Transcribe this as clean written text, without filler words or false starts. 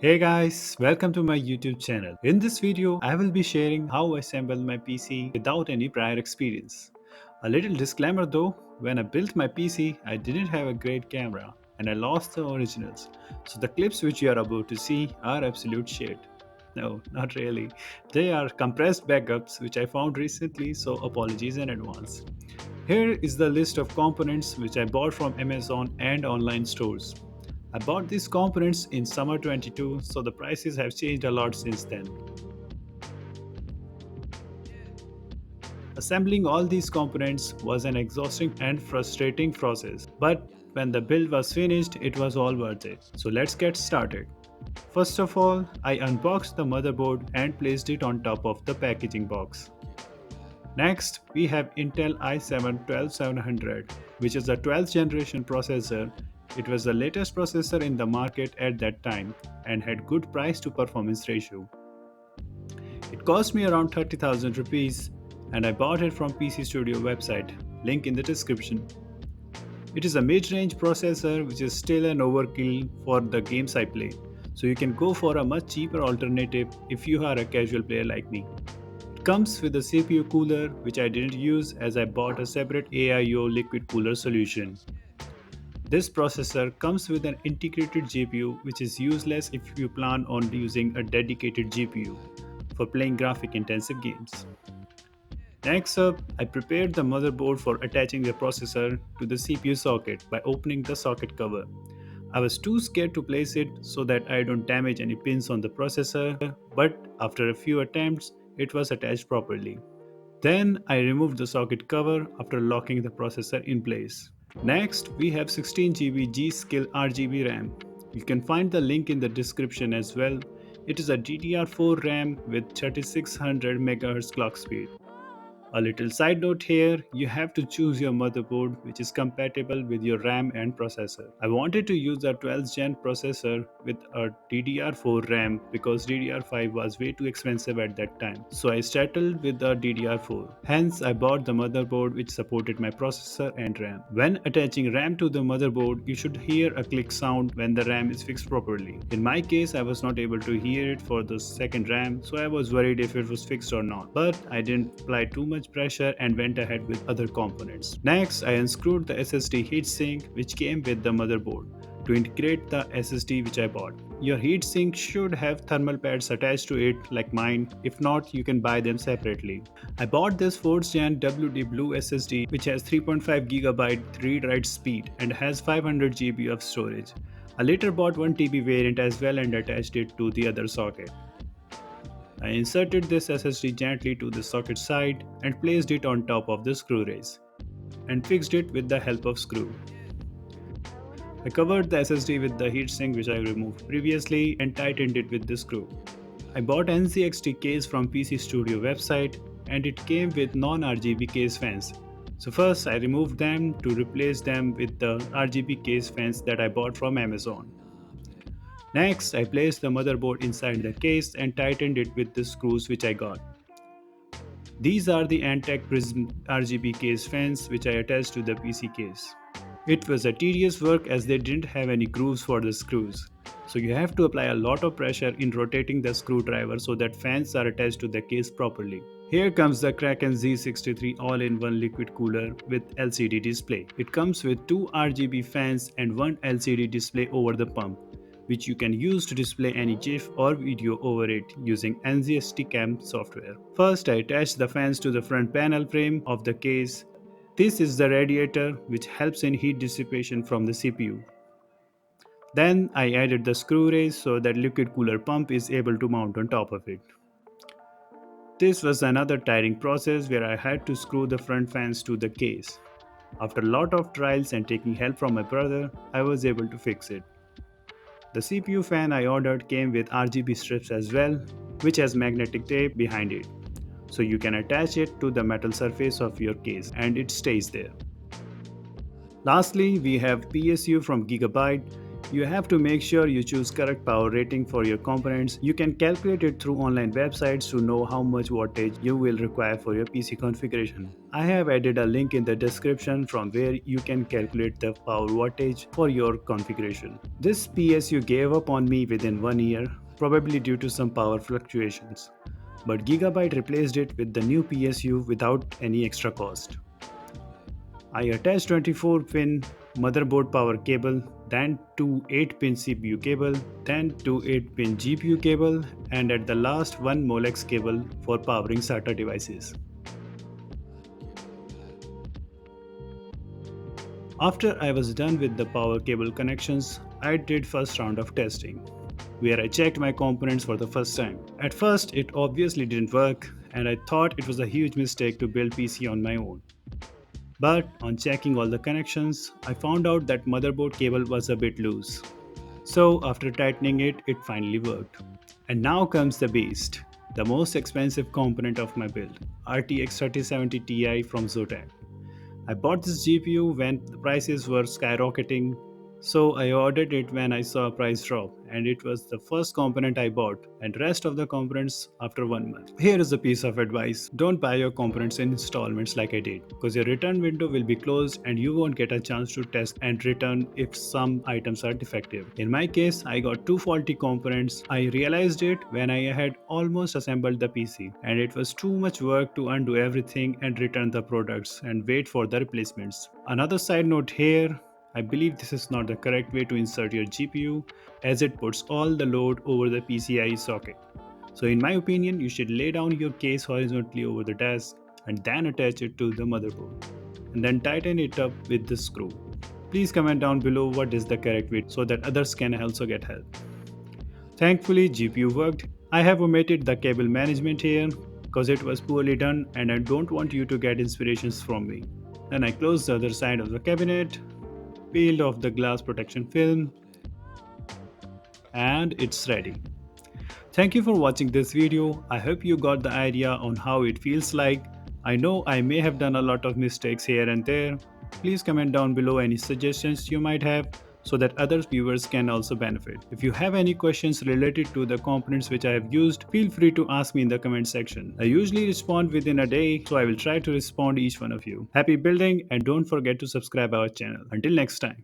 Hey guys, welcome to my YouTube channel. In this video, I will be sharing how I assemble my PC without any prior experience. A little disclaimer though, when I built my PC, I didn't have a great camera and I lost the originals. So the clips which you are about to see are absolute shit. No, not really. They are compressed backups which I found recently, so apologies in advance. Here is the list of components which I bought from Amazon and online stores. I bought these components in summer 22, so the prices have changed a lot since then. Assembling all these components was an exhausting and frustrating process, but when the build was finished, it was all worth it. So let's get started. First of all, I unboxed the motherboard and placed it on top of the packaging box. Next, we have Intel i7-12700, which is a 12th generation processor. It was the latest processor in the market at that time and had good price to performance ratio. It cost me around 30,000 rupees and I bought it from PC Studio website, link in the description. It is a mid-range processor which is still an overkill for the games I play, so you can go for a much cheaper alternative if you are a casual player like me. Comes with a CPU cooler which I didn't use as I bought a separate AIO liquid cooler solution. This processor comes with an integrated GPU which is useless if you plan on using a dedicated GPU for playing graphic intensive games. Next up, I prepared the motherboard for attaching the processor to the CPU socket by opening the socket cover. I was too scared to place it so that I don't damage any pins on the processor, but after a few attempts, it was attached properly. Then I removed the socket cover after locking the processor in place. Next, we have 16GB G-Skill RGB RAM. You can find the link in the description as well. It is a DDR4 RAM with 3600 MHz clock speed. A little side note here, you have to choose your motherboard which is compatible with your RAM and processor. I wanted to use a 12th gen processor with a DDR4 RAM because DDR5 was way too expensive at that time. So I settled with the DDR4. Hence I bought the motherboard which supported my processor and RAM. When attaching RAM to the motherboard, you should hear a click sound when the RAM is fixed properly. In my case, I was not able to hear it for the second RAM, so I was worried if it was fixed or not. But I didn't apply too much pressure and went ahead with other components. Next, I unscrewed the SSD heatsink which came with the motherboard to integrate the SSD which I bought. Your heatsink should have thermal pads attached to it like mine. If not, you can buy them separately. I bought this 4th Gen WD Blue SSD which has 3.5GB read-write speed and has 500GB of storage. I later bought 1TB variant as well and attached it to the other socket. I inserted this SSD gently to the socket side and placed it on top of the screw race and fixed it with the help of screw. I covered the SSD with the heatsink which I removed previously and tightened it with the screw. I bought NCXT case from PC Studio website and it came with non-RGB case fans. So first I removed them to replace them with the RGB case fans that I bought from Amazon. Next, I placed the motherboard inside the case and tightened it with the screws which I got. These are the Antec Prism RGB case fans which I attached to the PC case. It was a tedious work as they didn't have any grooves for the screws. So you have to apply a lot of pressure in rotating the screwdriver so that fans are attached to the case properly. Here comes the Kraken Z63 all-in-one liquid cooler with LCD display. It comes with two RGB fans and one LCD display over the pump, which you can use to display any GIF or video over it using NZST Cam software. First, I attached the fans to the front panel frame of the case. This is the radiator which helps in heat dissipation from the CPU. Then I added the screw race so that liquid cooler pump is able to mount on top of it. This was another tiring process where I had to screw the front fans to the case. After a lot of trials and taking help from my brother, I was able to fix it. The CPU fan I ordered came with RGB strips as well, which has magnetic tape behind it. So you can attach it to the metal surface of your case and it stays there. Lastly, we have PSU from Gigabyte. You have to make sure you choose correct power rating for your components. You can calculate it through online websites to know how much wattage you will require for your PC configuration. I have added a link in the description from where you can calculate the power wattage for your configuration. This PSU gave up on me within 1 year, probably due to some power fluctuations. But Gigabyte replaced it with the new PSU without any extra cost. I attached 24-pin motherboard power cable, then two 8-pin CPU cable, then two 8-pin GPU cable, and at the last one Molex cable for powering SATA devices. After I was done with the power cable connections, I did first round of testing, where I checked my components for the first time. At first, it obviously didn't work, and I thought it was a huge mistake to build PC on my own. But on checking all the connections, I found out that motherboard cable was a bit loose. So after tightening it, it finally worked. And now comes the beast, the most expensive component of my build, RTX 3070 Ti from Zotac. I bought this GPU when the prices were skyrocketing, so I ordered it when I saw a price drop, and it was the first component I bought, and rest of the components after 1 month. Here is a piece of advice: don't buy your components in installments like I did, because your return window will be closed and you won't get a chance to test and return if some items are defective. In my case, I got two faulty components. I realized it when I had almost assembled the PC, and it was too much work to undo everything and return the products and wait for the replacements. Another side note here: I believe this is not the correct way to insert your GPU, as it puts all the load over the PCIe socket. So in my opinion, you should lay down your case horizontally over the desk and then attach it to the motherboard, and then tighten it up with the screw. Please comment down below what is the correct way so that others can also get help. Thankfully, GPU worked. I have omitted the cable management here because it was poorly done and I don't want you to get inspirations from me. Then I closed the other side of the cabinet, peeled off the glass protection film, and it's ready. Thank you for watching this video. I hope you got the idea on how it feels like. I know I may have done a lot of mistakes here and there. Please comment down below any suggestions you might have so that other viewers can also benefit. If you have any questions related to the components which I have used, feel free to ask me in the comment section. I usually respond within a day, so I will try to respond each one of you. Happy building, and don't forget to subscribe our channel. Until next time.